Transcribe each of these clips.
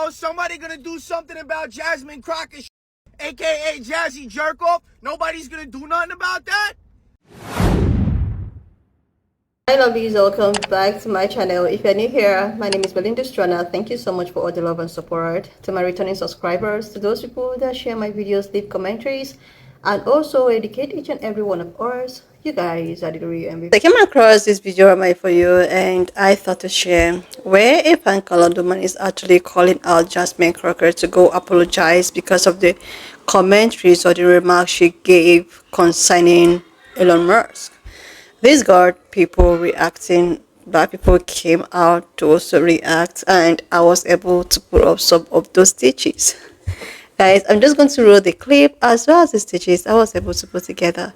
Yo, somebody gonna do something about Jasmine Crockett, aka Jazzy Jerkoff? Nobody's gonna do nothing about that? Hi lovelies, welcome back to my channel. If you're new here, my name is Belinda Strana. Thank you so much for all the love and support. To my returning subscribers, to those people that share my videos, leave commentaries, and also educate each and every one of us, you guys are the real MVP. I came across this video made for you and I thought to share where a fan-colored woman is actually calling out Jasmine Crockett to go apologize because of the commentaries or the remarks she gave concerning Elon Musk. This got people reacting. Black people came out to also react, and I was able to put up some of those stitches. Guys, I'm just going to roll the clip as well as the stitches I was able to put together.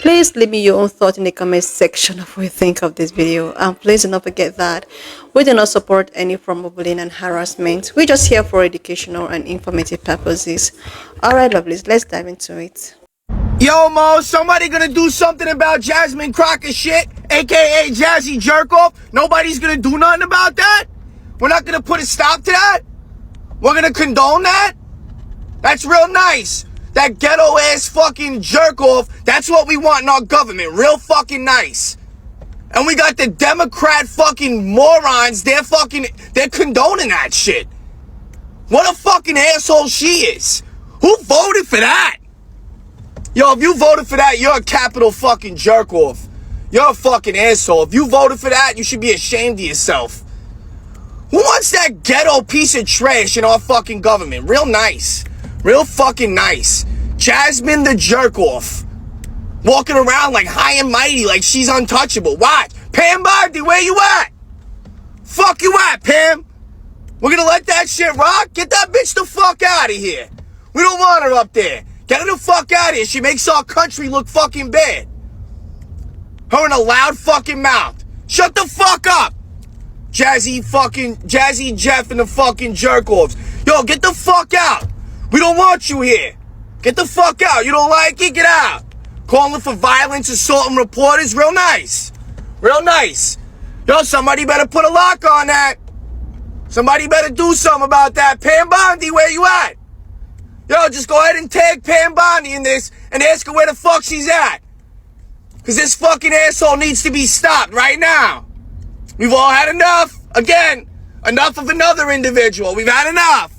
Please leave me your own thought in the comment section of what you think of this video, and please do not forget that we do not support any form of bullying and harassment. We're just here for educational and informative purposes. Alright lovelies, let's dive into it. Yo, Mo, somebody gonna do something about Jasmine Crockett shit, aka Jazzy Jerkoff? Nobody's gonna do nothing about that? We're not gonna put a stop to that? We're gonna condone that? That's real nice. That ghetto ass fucking jerkoff, that's what we want in our government. Real fucking nice. And we got the Democrat fucking morons, they're condoning that shit. What a fucking asshole she is. Who voted for that? Yo, if you voted for that, you're a capital fucking jerk-off. You're a fucking asshole. If you voted for that, you should be ashamed of yourself. Who wants that ghetto piece of trash in our fucking government? Real nice. Real fucking nice. Jasmine the jerk-off. Walking around like high and mighty, like she's untouchable. Watch. Pam Bondi, where you at? Fuck you at, Pam? We're gonna let that shit rock? Get that bitch the fuck out of here. We don't want her up there. Get her the fuck out of here. She makes our country look fucking bad. Her in a loud fucking mouth. Shut the fuck up. Jazzy Jeff and the fucking jerk-offs. Yo, get the fuck out. We don't want you here. Get the fuck out. You don't like it? Get out. Calling for violence, assaulting reporters. Real nice. Real nice. Yo, somebody better put a lock on that. Somebody better do something about that. Pam Bondi, where you at? Yo, just go ahead and tag Pam Bondi in this and ask her where the fuck she's at. Because this fucking asshole needs to be stopped right now. We've all had enough. Again, enough of another individual. We've had enough.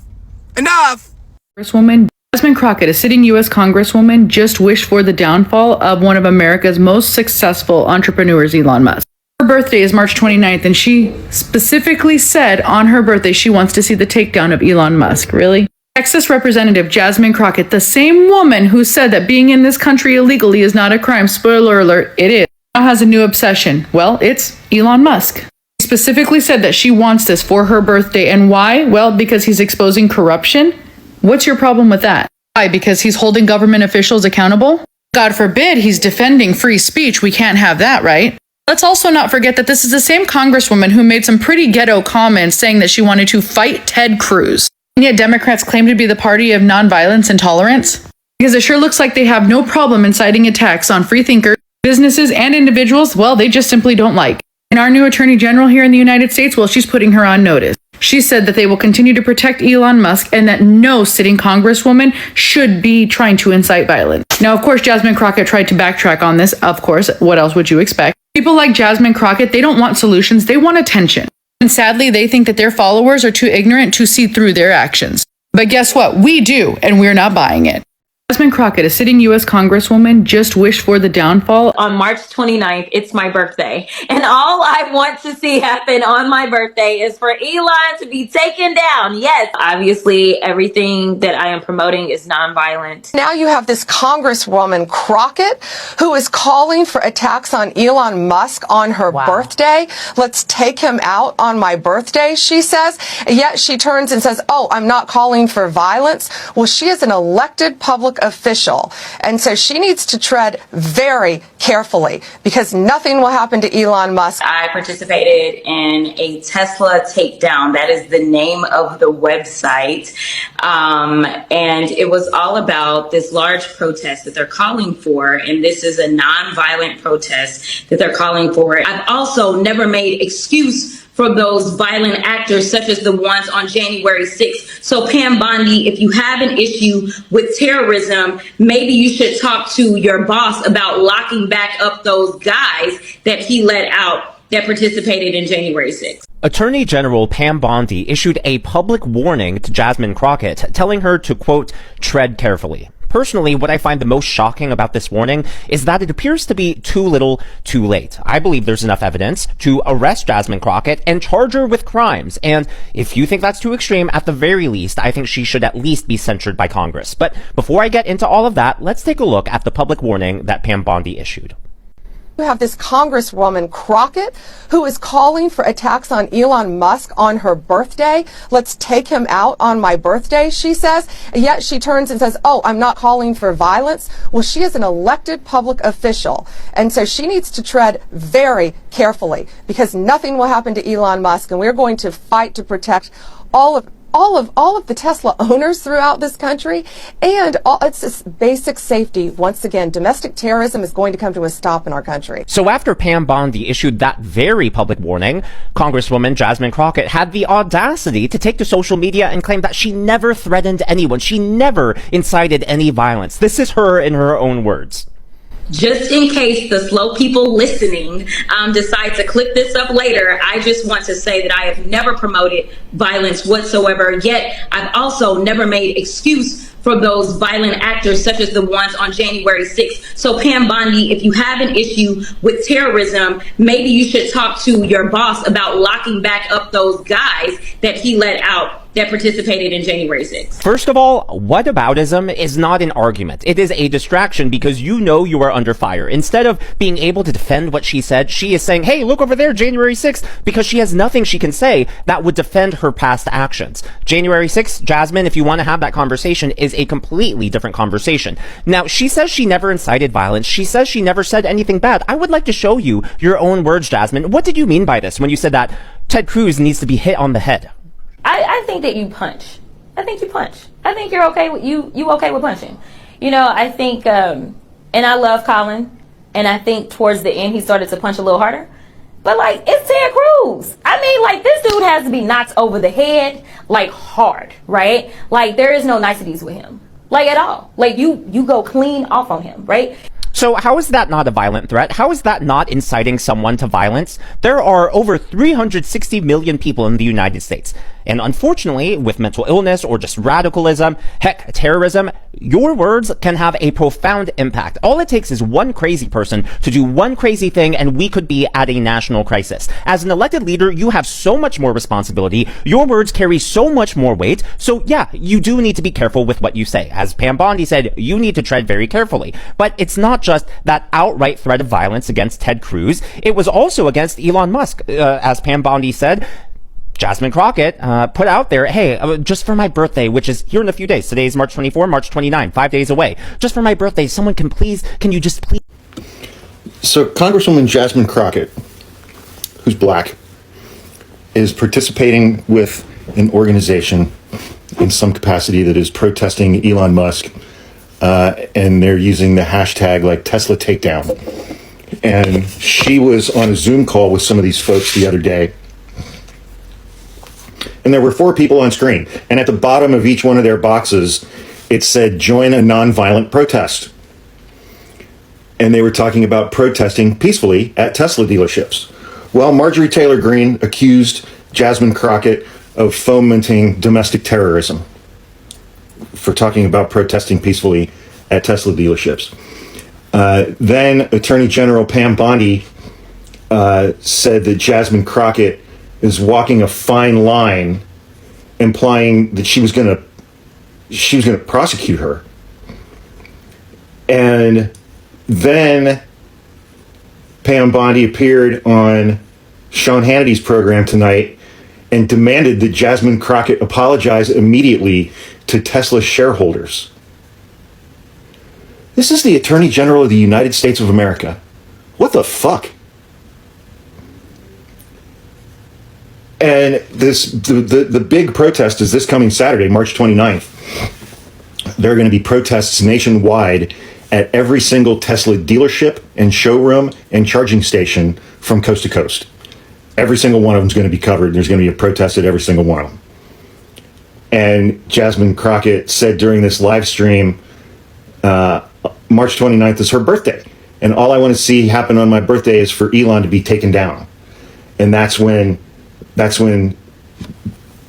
Enough. Congresswoman Jasmine Crockett, a sitting U.S. Congresswoman, just wished for the downfall of one of America's most successful entrepreneurs, Elon Musk. Her birthday is March 29th, and she specifically said on her birthday she wants to see the takedown of Elon Musk. Really? Texas Representative Jasmine Crockett, the same woman who said that being in this country illegally is not a crime, spoiler alert, it is, now has a new obsession. Well, it's Elon Musk. She specifically said that she wants this for her birthday. And why? Well, because he's exposing corruption. What's your problem with that? Why? Because he's holding government officials accountable? God forbid he's defending free speech. We can't have that, right? Let's also not forget that this is the same congresswoman who made some pretty ghetto comments saying that she wanted to fight Ted Cruz. And yet Democrats claim to be the party of nonviolence and tolerance? Because it sure looks like they have no problem inciting attacks on free thinkers, businesses, and individuals, well, they just simply don't like. And our new Attorney General here in the United States, well, she's putting her on notice. She said that they will continue to protect Elon Musk and that no sitting congresswoman should be trying to incite violence. Now, of course, Jasmine Crockett tried to backtrack on this. Of course, what else would you expect? People like Jasmine Crockett, they don't want solutions, they want attention. And sadly, they think that their followers are too ignorant to see through their actions. But guess what? We do, and we're not buying it. Jasmine Crockett, a sitting U.S. Congresswoman, just wished for the downfall. On March 29th, it's my birthday. And all I want to see happen on my birthday is for Elon to be taken down. Yes, obviously, everything that I am promoting is nonviolent. Now you have this Congresswoman Crockett who is calling for attacks on Elon Musk on her birthday. Let's take him out on my birthday, she says. Yet she turns and says, oh, I'm not calling for violence. Well, she is an elected public official, and so she needs to tread very carefully because nothing will happen to Elon Musk. I participated in a Tesla takedown. That is the name of the website. And it was all about this large protest that they're calling for. And this is a non-violent protest that they're calling for. I've also never made excuse for those violent actors such as the ones on January 6th. So Pam Bondi, if you have an issue with terrorism, maybe you should talk to your boss about locking back up those guys that he let out that participated in January 6th. Attorney General Pam Bondi issued a public warning to Jasmine Crockett, telling her to, quote, tread carefully. Personally, what I find the most shocking about this warning is that it appears to be too little, too late. I believe there's enough evidence to arrest Jasmine Crockett and charge her with crimes. And if you think that's too extreme, at the very least, I think she should at least be censured by Congress. But before I get into all of that, let's take a look at the public warning that Pam Bondi issued. You have this Congresswoman Crockett who is calling for attacks on Elon Musk on her birthday. Let's take him out on my birthday, she says. Yet she turns and says, oh, I'm not calling for violence. Well, she is an elected public official. And so she needs to tread very carefully because nothing will happen to Elon Musk. And we're going to fight to protect all of the Tesla owners throughout this country, and it's just basic safety. Once again, domestic terrorism is going to come to a stop in our country. So after Pam Bondi issued that very public warning, Congresswoman Jasmine Crockett had the audacity to take to social media and claim that she never threatened anyone. She never incited any violence. This is her in her own words. Just in case the slow people listening decide to click this up later, I just want to say that I have never promoted violence whatsoever, yet I've also never made excuse for those violent actors such as the ones on January 6th. So Pam Bondi, if you have an issue with terrorism, maybe you should talk to your boss about locking back up those guys that he let out that participated in January 6th. First of all, whataboutism is not an argument. It is a distraction because you know you are under fire. Instead of being able to defend what she said, she is saying, hey, look over there, January 6th, because she has nothing she can say that would defend her past actions. January 6th, Jasmine, if you want to have that conversation, is a completely different conversation. Now, she says she never incited violence. She says she never said anything bad. I would like to show you your own words, Jasmine. What did you mean by this when you said that Ted Cruz needs to be hit on the head? I think that you punch. I think you punch. I think you're okay with you okay with punching. You know, I think and I love Colin, and I think towards the end he started to punch a little harder. But like, it's Ted Cruz. I mean, like, this dude has to be knocked over the head like hard, right? Like, there is no niceties with him. Like, at all. Like, you go clean off on him, right? So how is that not a violent threat? How is that not inciting someone to violence? There are over 360 million people in the United States. And unfortunately, with mental illness or just radicalism, heck, terrorism, your words can have a profound impact. All it takes is one crazy person to do one crazy thing and we could be at a national crisis. As an elected leader, you have so much more responsibility. Your words carry so much more weight. So yeah, you do need to be careful with what you say. As Pam Bondi said, you need to tread very carefully. But it's not just that outright threat of violence against Ted Cruz. It was also against Elon Musk. As Pam Bondi said, Jasmine Crockett put out there, hey, just for my birthday, which is here in a few days. Today is March 24, March 29, 5 days away. Just for my birthday, someone can you just please? So Congresswoman Jasmine Crockett, who's black, is participating with an organization in some capacity that is protesting Elon Musk, and they're using the hashtag like Tesla takedown. And she was on a Zoom call with some of these folks the other day. And there were 4 people on screen. And at the bottom of each one of their boxes, it said, join a nonviolent protest. And they were talking about protesting peacefully at Tesla dealerships. Well, Marjorie Taylor Greene accused Jasmine Crockett of fomenting domestic terrorism for talking about protesting peacefully at Tesla dealerships. Then Attorney General Pam Bondi said that Jasmine Crockett is walking a fine line, implying that she was going to prosecute her. And then Pam Bondi appeared on Sean Hannity's program tonight and demanded that Jasmine Crockett apologize immediately to Tesla shareholders. This is the Attorney General of the United States of America. What the fuck? And the big protest is this coming Saturday, March 29th. There are going to be protests nationwide at every single Tesla dealership and showroom and charging station from coast to coast. every single one of them is going to be covered. There's going to be a protest at every single one of them. And Jasmine Crockett said during this live stream, March 29th is her birthday. And all I want to see happen on my birthday is for Elon to be taken down. And that's when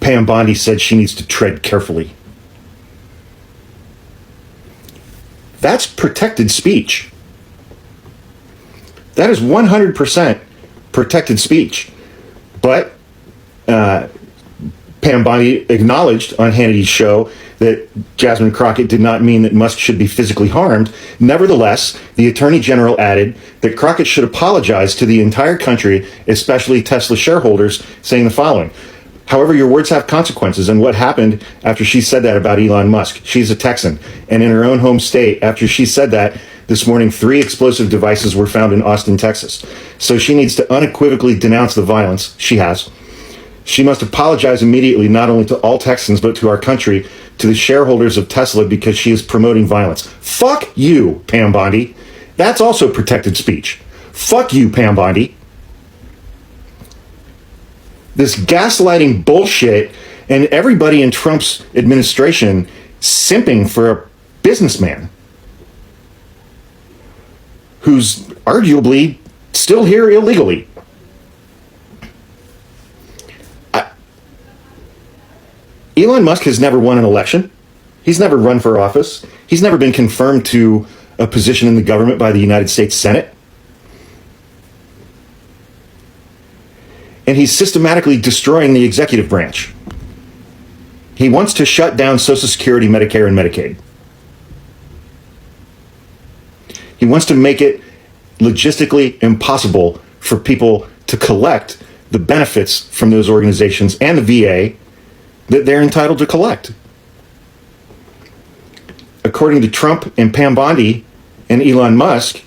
Pam Bondi said she needs to tread carefully. That's protected speech. That is 100% protected speech. But Pam Bondi acknowledged on Hannity's show that Jasmine Crockett did not mean that Musk should be physically harmed. Nevertheless, the Attorney General added that Crockett should apologize to the entire country, especially Tesla shareholders, saying the following: however, your words have consequences. And what happened after she said that about Elon Musk? She's a Texan. And in her own home state, after she said that, this morning, 3 explosive devices were found in Austin, Texas. So she needs to unequivocally denounce the violence. She has. She must apologize immediately, not only to all Texans, but to our country, to the shareholders of Tesla, because she is promoting violence. Fuck you, Pam Bondi. That's also protected speech. Fuck you, Pam Bondi. This gaslighting bullshit, and everybody in Trump's administration simping for a businessman who's arguably still here illegally. Elon Musk has never won an election. He's never run for office. He's never been confirmed to a position in the government by the United States Senate. And he's systematically destroying the executive branch. He wants to shut down Social Security, Medicare, and Medicaid. He wants to make it logistically impossible for people to collect the benefits from those organizations and the VA that they're entitled to collect. According to Trump and Pam Bondi and Elon Musk,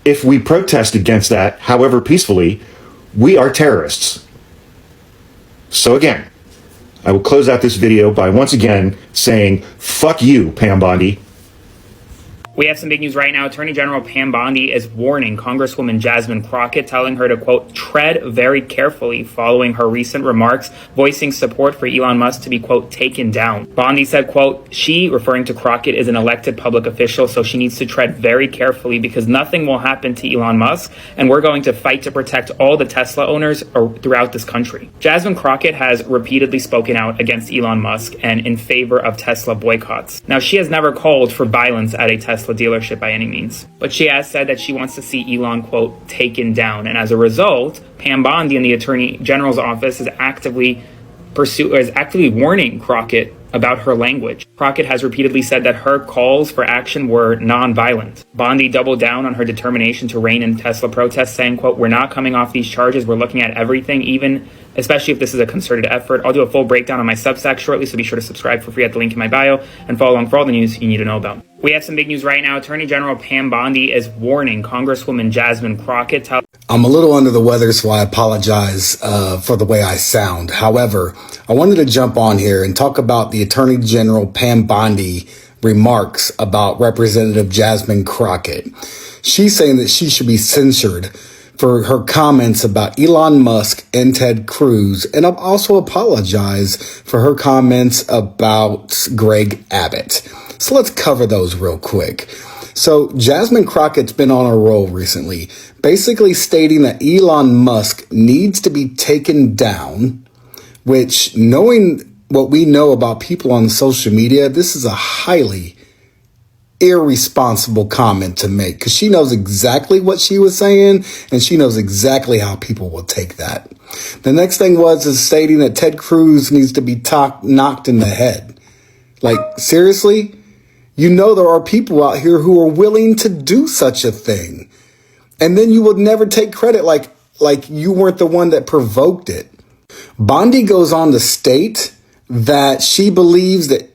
if we protest against that, however peacefully, we are terrorists. So again, I will close out this video by once again saying, fuck you, Pam Bondi. We have some big news right now. Attorney General Pam Bondi is warning Congresswoman Jasmine Crockett, telling her to, quote, tread very carefully following her recent remarks voicing support for Elon Musk to be, quote, taken down. Bondi said, quote, she, referring to Crockett, is an elected public official, so she needs to tread very carefully because nothing will happen to Elon Musk, and we're going to fight to protect all the Tesla owners throughout this country. Jasmine Crockett has repeatedly spoken out against Elon Musk and in favor of Tesla boycotts. Now, she has never called for violence at a Tesla dealership by any means, but she has said that she wants to see Elon, quote, taken down. And as a result, Pam Bondi in the Attorney General's office is actively warning Crockett about her language. Crockett has repeatedly said that her calls for action were non-violent. Bondi doubled down on her determination to rein in Tesla protests, saying, quote, we're not coming off these charges. We're looking at everything, especially if this is a concerted effort. I'll do a full breakdown on my Substack shortly, so be sure to subscribe for free at the link in my bio and follow along for all the news you need to know about. We have some big news right now. Attorney General Pam Bondi is warning Congresswoman Jasmine Crockett. I'm a little under the weather, so I apologize for the way I sound. However, I wanted to jump on here and talk about the Attorney General Pam Bondi remarks about Representative Jasmine Crockett. She's saying that she should be censured for her comments about Elon Musk and Ted Cruz, and I'll also apologize for her comments about Greg Abbott. So let's cover those real quick. So Jasmine Crockett's been on a roll recently, basically stating that Elon Musk needs to be taken down, which, knowing what we know about people on social media, this is a highly irresponsible comment to make, because she knows exactly what she was saying and she knows exactly how people will take that. The next thing is stating that Ted Cruz needs to be knocked in the head. Like, seriously? You know there are people out here who are willing to do such a thing. And then you would never take credit like you weren't the one that provoked it. Bondi goes on to state that she believes that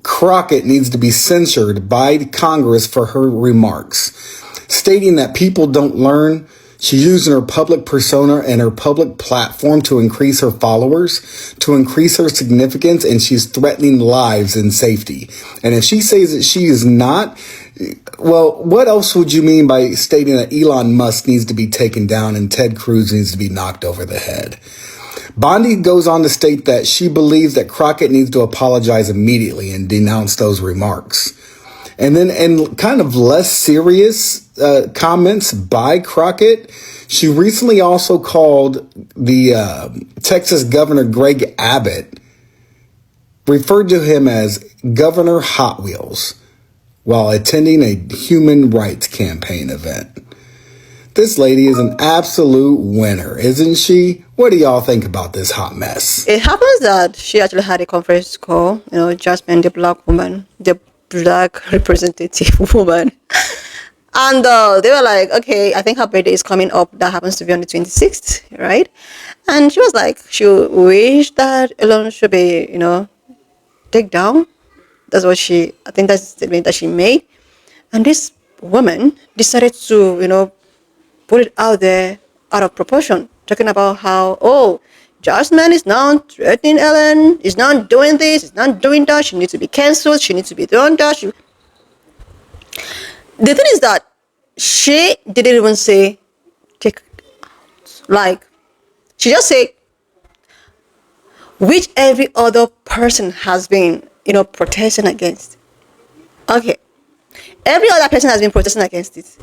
Crockett needs to be censured by Congress for her remarks, stating that people don't learn. She's using her public persona and her public platform to increase her followers, to increase her significance, and she's threatening lives and safety. And if she says that she is not, well, what else would you mean by stating that Elon Musk needs to be taken down and Ted Cruz needs to be knocked over the head? Bondi goes on to state that she believes that Crockett needs to apologize immediately and denounce those remarks. And then in kind of less serious comments by Crockett, she recently also called the Texas Governor Greg Abbott, referred to him as Governor Hot Wheels, while attending a human rights campaign event. This lady is an absolute winner, isn't she? What do y'all think about this hot mess? It happens that she actually had a conference call, Jasmine, the black woman, the black representative woman. And they were like, okay, I think her birthday is coming up. That happens to be on the 26th, right? And she was like, she wished that Elon should be, take down. That's what I think that's the statement that she made. And this woman decided to, put it out there out of proportion, talking about how, Jasmine is now threatening Ellen, is not doing this, is not doing that, she needs to be cancelled, she needs to be done that. The thing is that she didn't even say, she just said, which every other person has been, protesting against. Okay. Every other person has been protesting against it.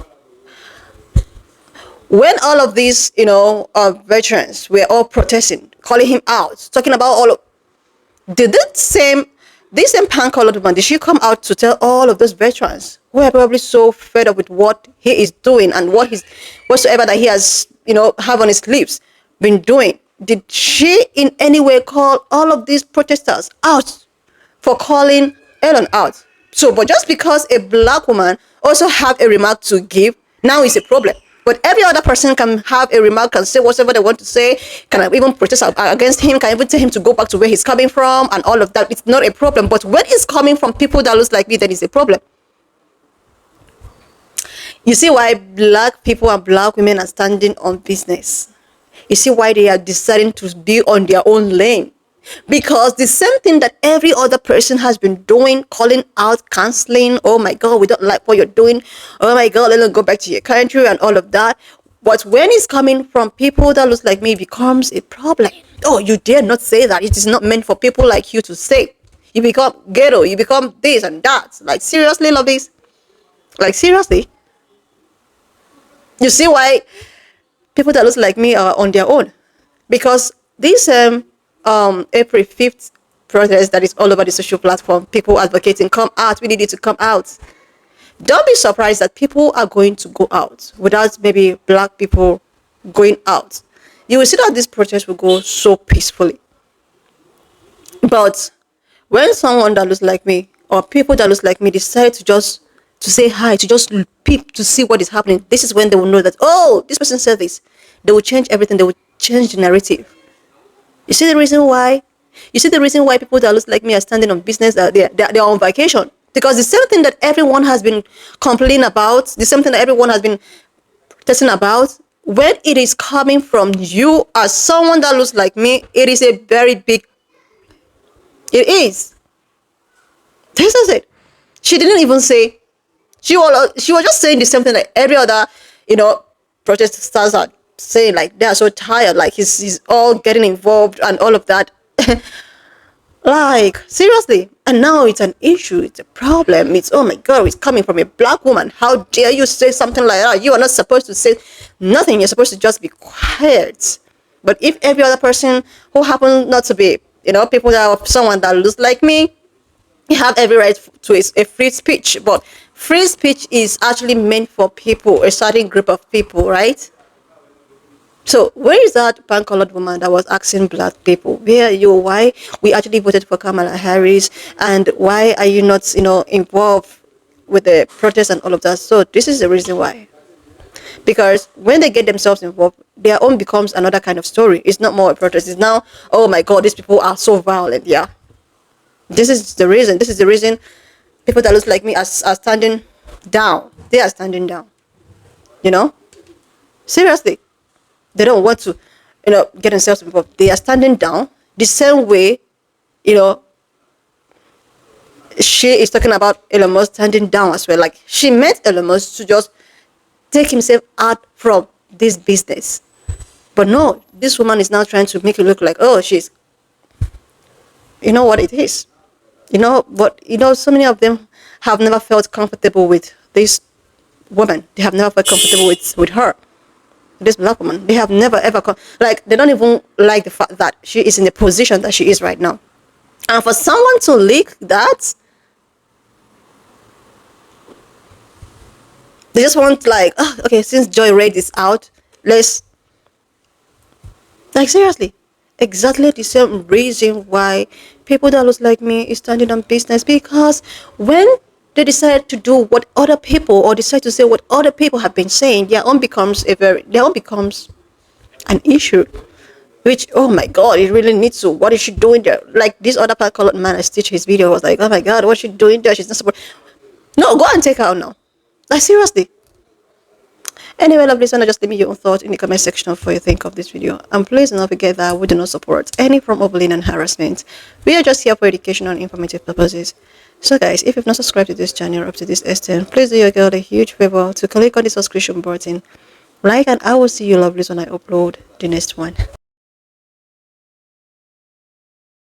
When all of these, veterans were all protesting, calling him out, talking about all of, this same pan-colored woman, did she come out to tell all of those veterans who are probably so fed up with what he is doing and whatsoever that he has, have on his lips been doing? Did she in any way call all of these protesters out for calling Elon out? So, but just because a black woman also have a remark to give, now it's a problem. But every other person can have a remark, can say whatever they want to say, can even protest against him, can even tell him to go back to where he's coming from and all of that. It's not a problem. But when it's coming from people that looks like me, then it's a problem. You see why black people and black women are standing on business. You see why they are deciding to be on their own lane. Because the same thing that every other person has been doing, calling out, canceling, oh my God, we don't like what you're doing, oh my God, let us go back to your country and all of that. But when it's coming from people that looks like me, it becomes a problem. Oh, you dare not say that. It is not meant for people like you to say. You become ghetto, you become this and that. Like, seriously, love this? Like, seriously? You see why people that looks like me are on their own? Because this April 5th protest that is all over the social platform, people advocating, come out, we need you to come out. Don't be surprised that people are going to go out without maybe black people going out. You will see that this protest will go so peacefully. But when someone that looks like me or people that looks like me decide to say hi, to just peep to see what is happening, this is when they will know that, oh, this person said this. They will change everything. They will change the narrative. You see the reason why? You see the reason why people that look like me are standing on business, they're on vacation. Because the same thing that everyone has been complaining about, the same thing that everyone has been protesting about, when it is coming from you as someone that looks like me, it is a very big, it is. This is it. She didn't even say, she was just saying the same thing that every other, protesters are saying, like they are so tired, like he's all getting involved and all of that. Like, seriously. And now it's an issue, it's a problem. It's, oh my God, it's coming from a black woman. How dare you say something like that? You are not supposed to say nothing. You're supposed to just be quiet. But if every other person who happens not to be, people that are someone that looks like me, you have every right to a free speech. But free speech is actually meant for people, a certain group of people, right? So where is that pan-colored woman that was asking black people, where are you? Why we actually voted for Kamala Harris, and why are you not, involved with the protests and all of that? So this is the reason why. Because when they get themselves involved, their own becomes another kind of story. It's not more a protest. It's now, oh my God, these people are so violent. Yeah. This is the reason. This is the reason people that look like me are standing down. They are standing down. Seriously. They don't want to, get themselves involved. They are standing down the same way, she is talking about Elon Musk standing down as well. Like, she meant Elon Musk to just take himself out from this business. But no, this woman is now trying to make it look like, oh, she's, you know what it is. So many of them have never felt comfortable with this woman. They have never felt comfortable with her. This black woman. They have never ever, they don't even like the fact that she is in the position that she is right now. And for someone to leak that, they just want okay, since Joy read this out, let's, seriously, exactly the same reason why people that look like me is standing on business. Because when they decide to do what other people, or decide to say what other people have been saying, their own becomes an issue. Which, oh my God, it really needs to. What is she doing there? Like, this other colored man I stitched his video was like, oh my God, what's she doing there? She's not supposed. No, go and take her out now. Seriously. Anyway, lovely listener, just leave me your own thoughts in the comment section of what you think of this video. And please do not forget that we do not support any form of bullying and harassment. We are just here for educational and informative purposes. So guys, if you've not subscribed to this channel up to this extent, please do your girl a huge favor to click on the subscription button. Like, and I will see you lovelies when I upload the next one.